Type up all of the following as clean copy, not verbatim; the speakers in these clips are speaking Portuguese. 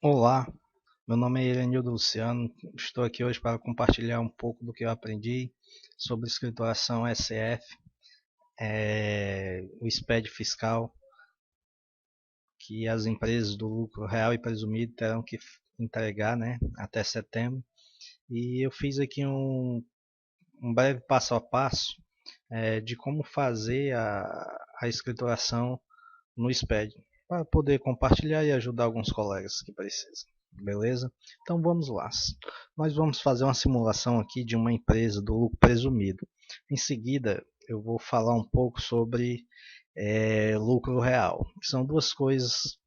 Olá, meu nome é Irenildo Luciano. Estou aqui hoje para compartilhar um pouco do que eu aprendi sobre escrituração SF, o SPED fiscal, que as empresas do lucro real e presumido terão que entregar, né, até setembro. E eu fiz aqui um breve passo a passo de como fazer a escrituração no SPED, para poder compartilhar e ajudar alguns colegas que precisam. Beleza? Então vamos lá. Nós vamos fazer uma simulação aqui de uma empresa do lucro presumido. Em seguida, eu vou falar um pouco sobre lucro real. São duas coisas,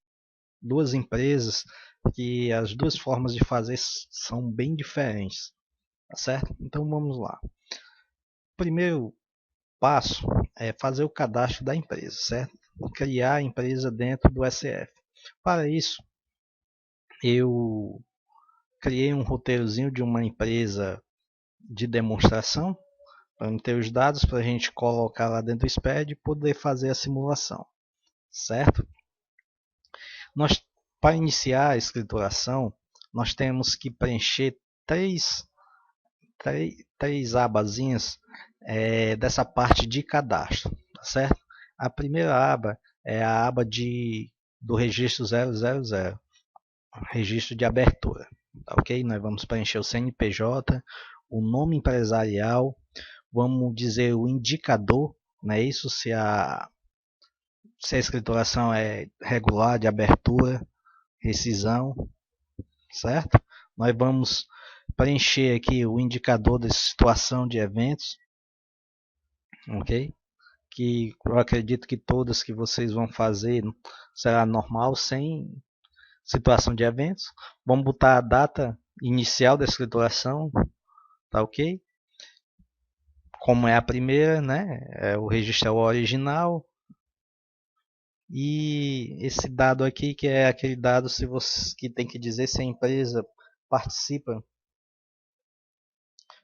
duas empresas que as duas formas de fazer são bem diferentes, tá certo? Então vamos lá. O primeiro passo é fazer o cadastro da empresa, certo? Criar a empresa dentro do SF. Para isso, eu criei um roteirozinho de uma empresa de demonstração para ter os dados para a gente colocar lá dentro do SPED e poder fazer a simulação, certo? Nós, para iniciar a escrituração, nós temos que preencher três abazinhas dessa parte de cadastro, tá certo? A primeira aba é a aba do registro 000, registro de abertura, tá ok? Nós vamos preencher o CNPJ, o nome empresarial, vamos dizer o indicador, não é isso? Se a escrituração é regular, de abertura, rescisão, certo? Nós vamos preencher aqui o indicador de situação de eventos, ok? Que eu acredito que todas que vocês vão fazer será normal, sem situação de eventos. Vamos botar a data inicial da escrituração, tá ok? Como é a primeira, né? O registro é o original. E esse dado aqui, que é aquele dado se você, que tem que dizer se a empresa participa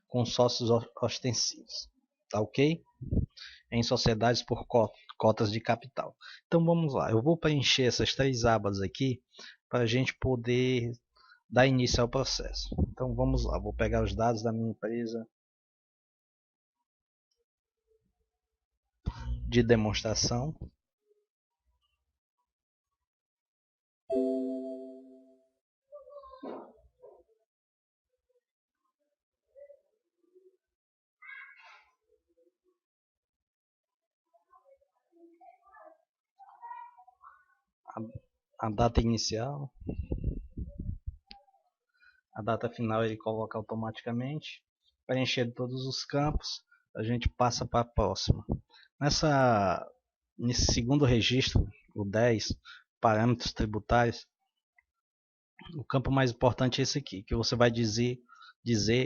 com sócios ostensivos, tá ok? Em sociedades por cotas de capital. Então vamos lá, eu vou preencher essas três abas aqui para a gente poder dar início ao processo. Então vamos lá, vou pegar os dados da minha empresa de demonstração. A data inicial, a data final ele coloca automaticamente. Preencher todos os campos, a gente passa para a próxima. Nesse segundo registro, o 10, parâmetros tributários, o campo mais importante é esse aqui, que você vai dizer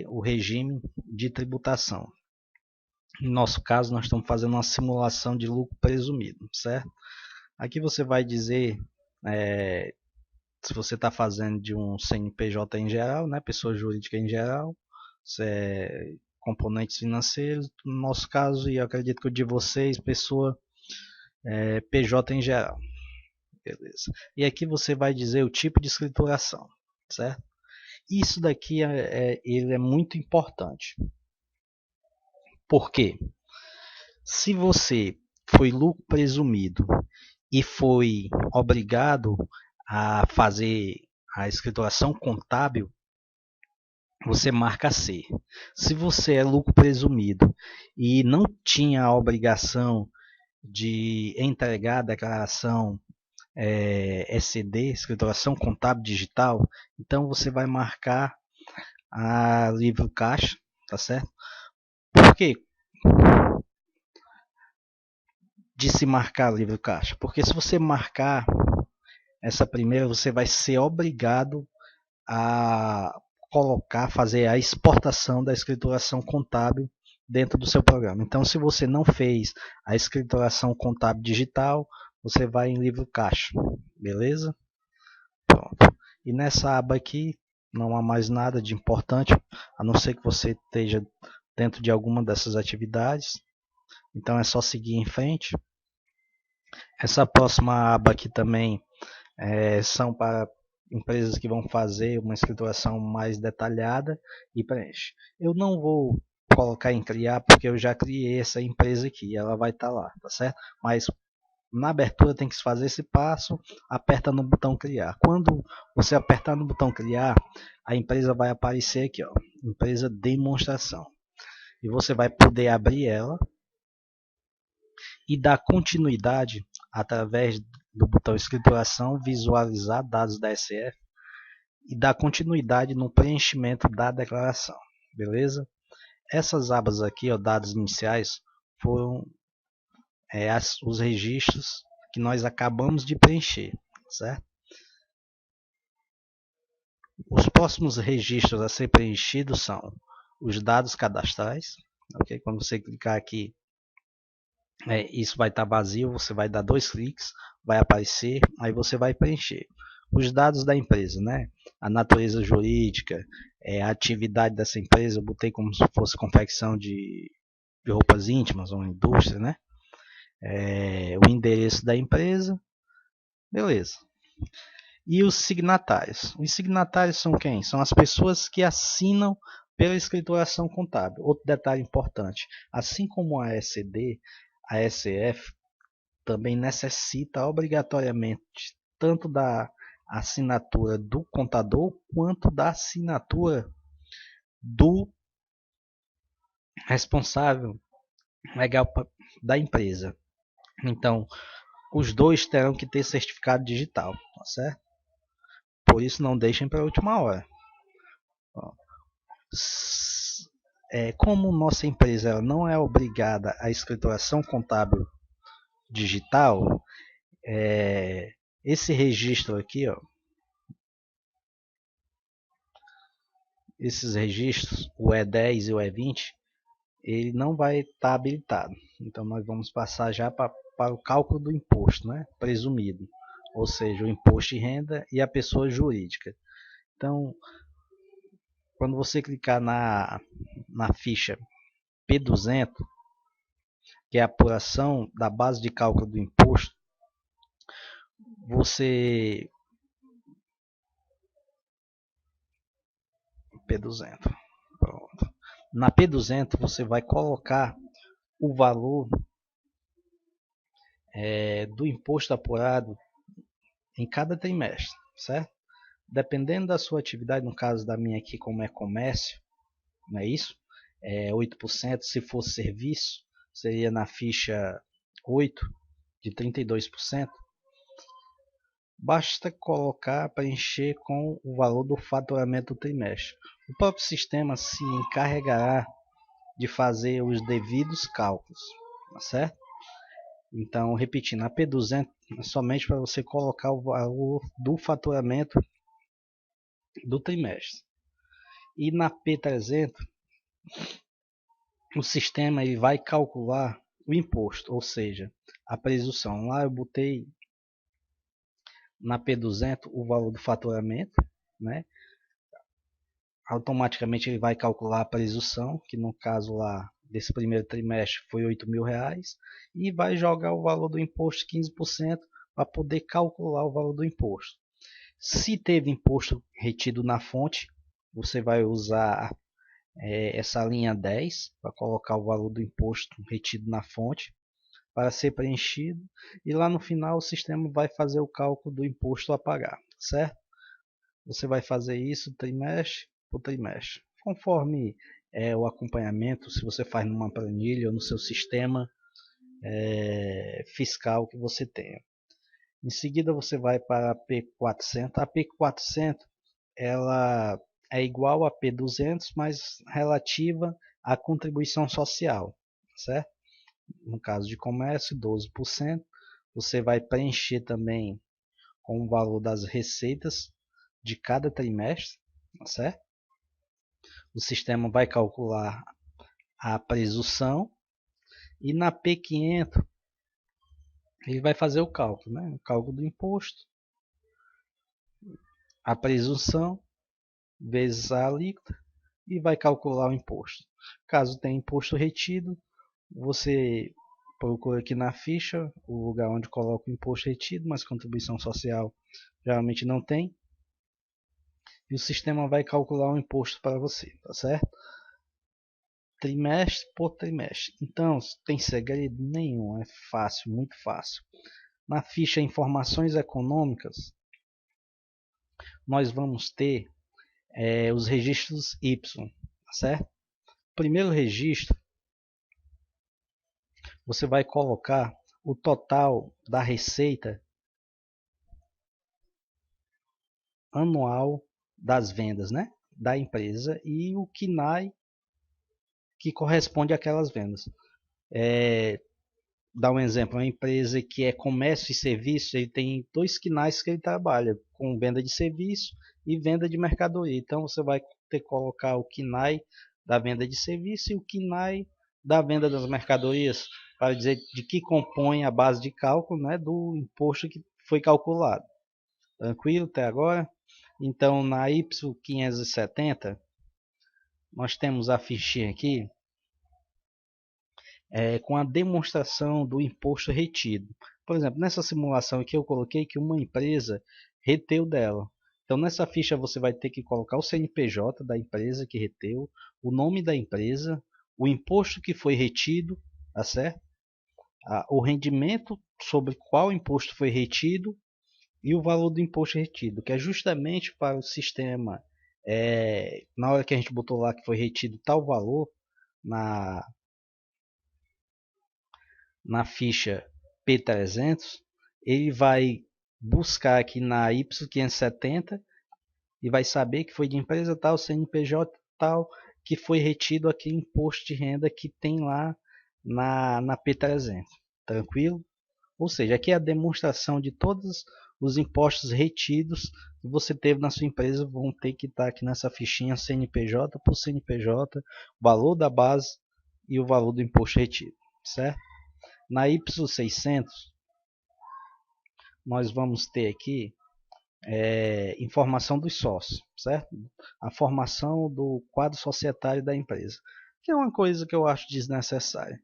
o regime de tributação. No nosso caso, nós estamos fazendo uma simulação de lucro presumido, certo? Aqui você vai dizer se você está fazendo de um CNPJ em geral, né, pessoa jurídica em geral, se é componentes financeiros, no nosso caso, e eu acredito que o de vocês, pessoa PJ em geral. Beleza. E aqui você vai dizer o tipo de escrituração, certo? Isso daqui ele é muito importante. Por quê? Se você foi lucro presumido e foi obrigado a fazer a escrituração contábil, você marca C. Se você é lucro presumido e não tinha a obrigação de entregar a declaração ECD, escrituração contábil digital, então você vai marcar a livro caixa, tá certo? Por que de se marcar livro caixa? Porque se você marcar essa primeira, você vai ser obrigado a fazer a exportação da escrituração contábil dentro do seu programa. Então, se você não fez a escrituração contábil digital, você vai em livro caixa, beleza? Pronto. E nessa aba aqui não há mais nada de importante, a não ser que você esteja dentro de alguma dessas atividades. Então é só seguir em frente. Essa próxima aba aqui também são para empresas que vão fazer uma escrituração mais detalhada e preenche. Eu não vou colocar em criar porque eu já criei essa empresa aqui, ela vai estar lá, tá certo? Mas na abertura tem que se fazer esse passo, aperta no botão criar. Quando você apertar no botão criar, a empresa vai aparecer aqui, ó, empresa demonstração. E você vai poder abrir ela e dar continuidade através do botão escrituração, visualizar dados da SF e dar continuidade no preenchimento da declaração, beleza? Essas abas aqui, ó, dados iniciais, foram os registros que nós acabamos de preencher, certo? Os próximos registros a ser preenchidos são os dados cadastrais, ok? Quando você clicar aqui, isso vai estar vazio, você vai dar 2 cliques, vai aparecer, aí você vai preencher os dados da empresa, né? A natureza jurídica, a atividade dessa empresa, eu botei como se fosse confecção de roupas íntimas, uma indústria, né? O endereço da empresa, beleza. E os signatários. Os signatários são quem? São as pessoas que assinam pela escrituração contábil. Outro detalhe importante, assim como a ECD, a ECF também necessita obrigatoriamente tanto da assinatura do contador quanto da assinatura do responsável legal da empresa. Então, os dois terão que ter certificado digital, tá certo? Por isso, não deixem para a última hora. Como nossa empresa ela não é obrigada à escrituração contábil digital, esse registro aqui, ó, esses registros, o E10 e o E20, ele não vai estar habilitado. Então nós vamos passar já para o cálculo do imposto, né? Presumido, ou seja, o imposto de renda e a pessoa jurídica. Então, quando você clicar na ficha P200, que é a apuração da base de cálculo do imposto, você P200. Pronto. Na P200 você vai colocar o valor do imposto apurado em cada trimestre, certo? Dependendo da sua atividade, no caso da minha aqui, como é comércio, não é isso? 8%, se for serviço, seria na ficha 8 de 32%. Basta colocar, preencher com o valor do faturamento do trimestre. O próprio sistema se encarregará de fazer os devidos cálculos, tá certo? Então, repetindo, a P200 é somente para você colocar o valor do faturamento do trimestre. E na P300, o sistema ele vai calcular o imposto, ou seja, a presunção. Lá eu botei na P200 o valor do faturamento, né? Automaticamente ele vai calcular a presunção, que no caso lá desse primeiro trimestre foi R$ 8.000, e vai jogar o valor do imposto 15% para poder calcular o valor do imposto. Se teve imposto retido na fonte, você vai usar essa linha 10 para colocar o valor do imposto retido na fonte para ser preenchido, e lá no final o sistema vai fazer o cálculo do imposto a pagar, certo? Você vai fazer isso trimestre por trimestre, conforme o acompanhamento, se você faz numa planilha ou no seu sistema fiscal que você tenha. Em seguida você vai para a P400. A P400 ela é igual a P200, mas relativa à contribuição social, certo? No caso de comércio, 12%. Você vai preencher também com o valor das receitas de cada trimestre, certo? O sistema vai calcular a presunção e na P500 ele vai fazer o cálculo, né? O cálculo do imposto, a presunção vezes a alíquota e vai calcular o imposto. Caso tenha imposto retido, você procura aqui na ficha o lugar onde coloca o imposto retido, mas contribuição social geralmente não tem. e o sistema vai calcular o imposto para você, tá certo? Trimestre por trimestre. Então, tem segredo nenhum, é fácil, muito fácil. Na ficha Informações Econômicas, nós vamos ter os registros Y, tá certo? Primeiro registro, você vai colocar o total da receita anual das vendas, né, da empresa e o KNAI que corresponde àquelas vendas. Dar um exemplo, uma empresa que é comércio e serviço, ele tem dois KNAIs que ele trabalha, com venda de serviço e venda de mercadoria. Então você vai ter que colocar o KNAI da venda de serviço e o KNAI da venda das mercadorias, para dizer de que compõe a base de cálculo, né, do imposto que foi calculado. Tranquilo até agora? Então na Y570, nós temos a fichinha aqui com a demonstração do imposto retido. Por exemplo, nessa simulação aqui eu coloquei que uma empresa reteu dela. Então nessa ficha você vai ter que colocar o CNPJ da empresa que reteu, o nome da empresa, o imposto que foi retido, tá certo? O rendimento sobre qual imposto foi retido e o valor do imposto retido, que é justamente para o sistema, na hora que a gente botou lá que foi retido tal valor, na, na ficha P300, ele vai buscar aqui na Y570 e vai saber que foi de empresa tal, CNPJ tal, que foi retido aquele imposto de renda que tem lá na P300. Tranquilo? Ou seja, aqui é a demonstração de todos os impostos retidos que você teve na sua empresa, vão ter que estar aqui nessa fichinha CNPJ por CNPJ, o valor da base e o valor do imposto retido, certo? Na Y600, nós vamos ter aqui informação dos sócios, certo? A formação do quadro societário da empresa, que é uma coisa que eu acho desnecessária.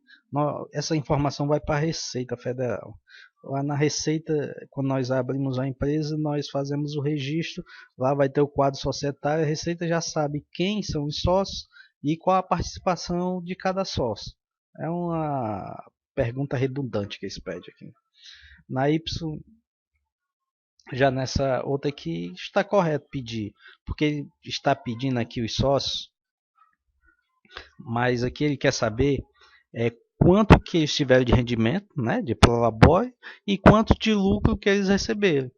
Essa informação vai para a Receita Federal. Lá na Receita, quando nós abrimos a empresa, nós fazemos o registro, lá vai ter o quadro societário, a Receita já sabe quem são os sócios e qual a participação de cada sócio. É uma pergunta redundante que eles pedem aqui. Na Y, já nessa outra aqui, está correto pedir, porque ele está pedindo aqui os sócios, mas aqui ele quer saber quanto que eles tiveram de rendimento, né, de prolabore, e quanto de lucro que eles receberam,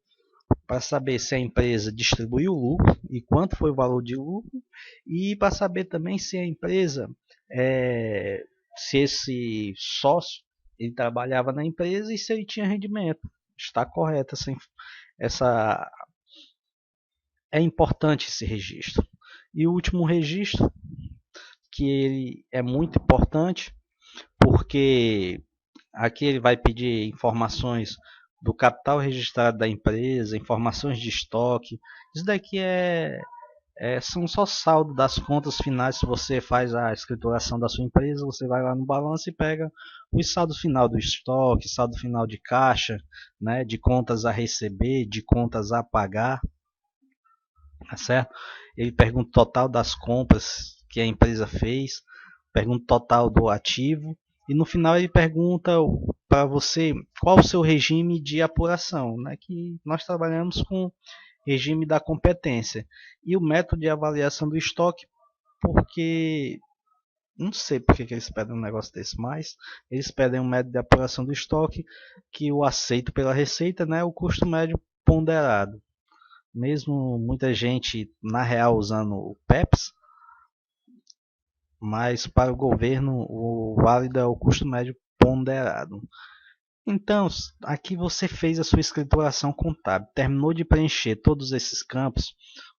para saber se a empresa distribuiu o lucro e quanto foi o valor de lucro, e para saber também se a empresa, se esse sócio ele trabalhava na empresa e se ele tinha rendimento. Está correto essa é importante esse registro. E o último registro, que ele é muito importante, porque aqui ele vai pedir informações do capital registrado da empresa, informações de estoque. Isso daqui são só saldo das contas finais. Se você faz a escrituração da sua empresa, você vai lá no balanço e pega o saldo final do estoque, saldo final de caixa, né, de contas a receber, de contas a pagar. Tá certo? Ele pergunta o total das compras que a empresa fez, pergunta o total do ativo e no final ele pergunta para você qual o seu regime de apuração, né? Que nós trabalhamos com regime da competência e o método de avaliação do estoque, porque não sei porque que eles pedem um negócio desse, mas eles pedem um método de apuração do estoque que eu aceito pela Receita, né? O custo médio ponderado. Mesmo muita gente na real usando o PEPS, mas para o governo o válido é o custo médio ponderado. Então, aqui você fez a sua escrituração contábil, terminou de preencher todos esses campos,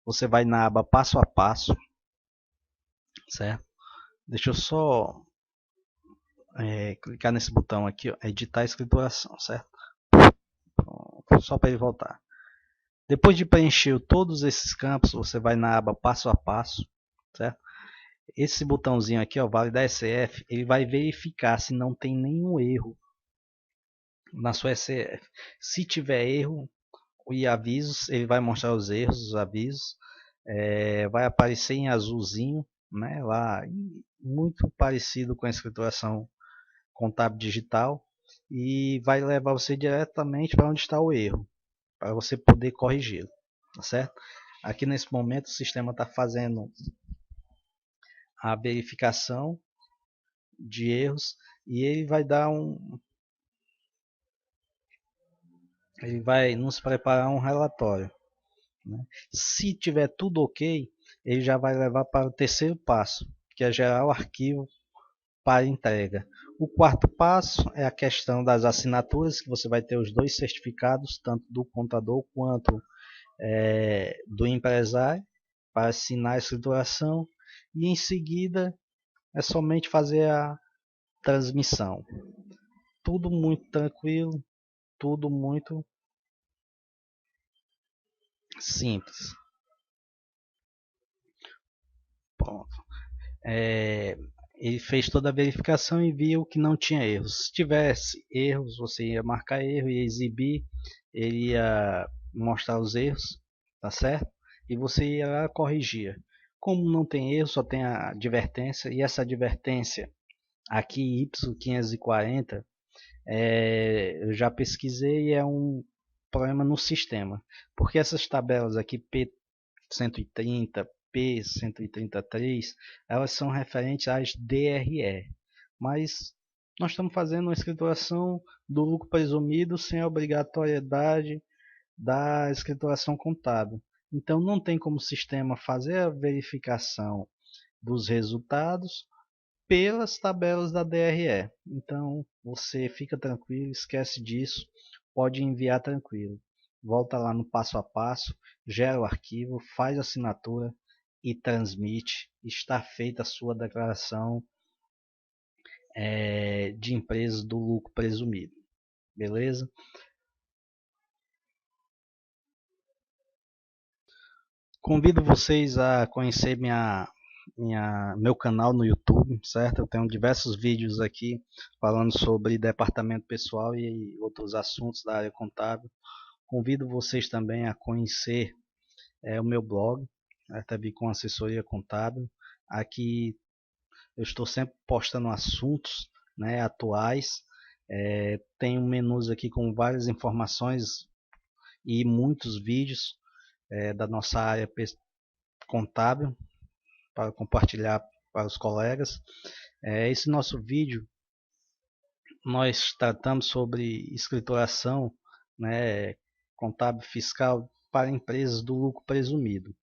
você vai na aba passo a passo, certo? Deixa eu só clicar nesse botão aqui, ó, editar a escrituração, certo? Só para ele voltar. Depois de preencher todos esses campos, você vai na aba passo a passo, certo? Esse botãozinho aqui, ó, Vale da SF, ele vai verificar se não tem nenhum erro na sua SF. Se tiver erro e avisos, ele vai mostrar os erros, os avisos. vai aparecer em azulzinho, né, lá, muito parecido com a escrituração contábil digital, e vai levar você diretamente para onde está o erro, para você poder corrigi-lo, tá certo? Aqui nesse momento o sistema está fazendo a verificação de erros e ele vai nos preparar um relatório, né? Se tiver tudo ok, ele já vai levar para o terceiro passo, que é gerar o arquivo para entrega. O quarto passo é a questão das assinaturas, que você vai ter os dois certificados, tanto do contador quanto do empresário, para assinar a escrituração, e em seguida é somente fazer a transmissão. Tudo muito tranquilo, tudo muito simples. Pronto. Ele fez toda a verificação e viu que não tinha erros. Se tivesse erros, você ia marcar erro, ia exibir, ele ia mostrar os erros, tá certo? E você ia lá corrigir. Como não tem erro, só tem a advertência, e essa advertência aqui Y540, eu já pesquisei e é um problema no sistema, porque essas tabelas aqui P130, P133, elas são referentes às DRE, mas nós estamos fazendo uma escrituração do lucro presumido sem a obrigatoriedade da escrituração contábil. Então não tem como o sistema fazer a verificação dos resultados pelas tabelas da DRE. Então você fica tranquilo, esquece disso, pode enviar tranquilo. Volta lá no passo a passo, gera o arquivo, faz a assinatura e transmite. Está feita a sua declaração de empresas do lucro presumido. Beleza? Convido vocês a conhecer meu canal no YouTube, certo? Eu tenho diversos vídeos aqui falando sobre departamento pessoal e outros assuntos da área contábil. Convido vocês também a conhecer o meu blog, até com assessoria contábil. Aqui eu estou sempre postando assuntos, né, atuais. Tenho menus aqui com várias informações e muitos vídeos da nossa área contábil para compartilhar para os colegas. Esse nosso vídeo nós tratamos sobre escrituração, né, contábil fiscal para empresas do lucro presumido.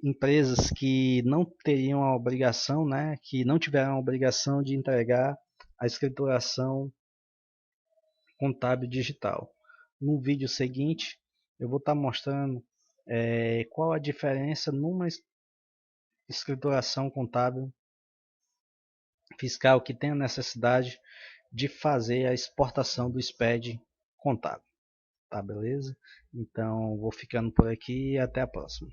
Empresas que não teriam a obrigação, né, que não tiveram a obrigação de entregar a escrituração contábil digital. No vídeo seguinte, eu vou estar mostrando qual a diferença numa escrituração contábil fiscal que tem a necessidade de fazer a exportação do SPED contábil. Tá, beleza? Então, vou ficando por aqui e até a próxima.